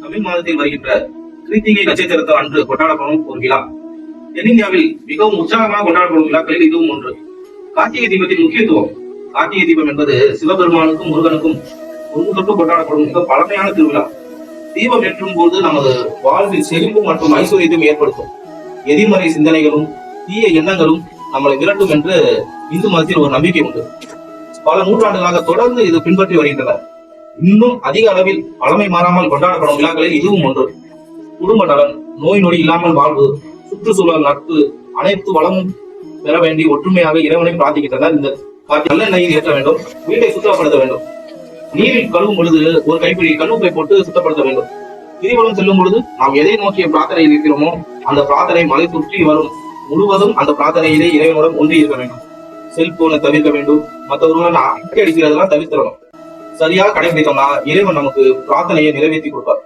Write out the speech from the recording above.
தமிழ் மாதத்தில் வருகின்ற கிருத்திகை நட்சத்திரத்தை அன்று கொண்டாடப்படும் ஒரு விழா. தென்னிந்தியாவில் மிகவும் உற்சாகமாக கொண்டாடப்படும் விழாக்களில் இதுவும் ஒன்று. கார்த்திகை தீபத்தின் முக்கியத்துவம். கார்த்திகை தீபம் என்பது சிவபெருமானுக்கும் முருகனுக்கும் ஒன்று தொட்டு கொண்டாடப்படும் மிக பழமையான திருவிழா. தீபம் ஏற்றும் போது நமது வாழ்வில் செழிப்பு மற்றும் ஐஸ்வர்யத்தையும் ஏற்படுத்தும். எதிர்மறை சிந்தனைகளும் தீய எண்ணங்களும் நம்மளை விரட்டும் என்று இந்து மதத்தில் ஒரு நம்பிக்கை உண்டு. பல நூற்றாண்டுகளாக தொடர்ந்து இது பின்பற்றி வருகின்றனர். இன்னும் அதிக அளவில் பழமை மாறாமல் கொண்டாடப்படும் விழாக்களில் இதுவும் ஒன்று. குடும்ப நலன், நோய் நொடி இல்லாமல் வாழ்வு, சுற்றுச்சூழல், நட்பு, அனைத்து வளமும் பெற வேண்டி ஒற்றுமையாக இறைவனை பிரார்த்திக்கின்றனர். இந்த நல்ல எண்ணெயில் ஏற்ற வேண்டும், வீட்டை சுத்தப்படுத்த வேண்டும். நீரில் கழுவும் பொழுது ஒரு கைப்பிடி கல்லுப்பை போட்டு சுத்தப்படுத்த வேண்டும். கிரிவலம் செல்லும் பொழுது நாம் எதை நோக்கிய பிரார்த்தனையில் இருக்கிறோமோ அந்த பிரார்த்தனை மலை சுற்றி வரும் முழுவதும் அந்த பிரார்த்தனையிலே இறைவனுடன் ஒன்றி இருக்க வேண்டும். செல்போனை தவிர்க்க வேண்டும். மற்றவர்களுடன் அடிக்கிறதெல்லாம் தவிர்த்திடணும். சரியாக கடைபிடித்தோம்னா இறைவன் நமக்கு பிரார்த்தனையை நிறைவேற்றி கொடுப்பார்.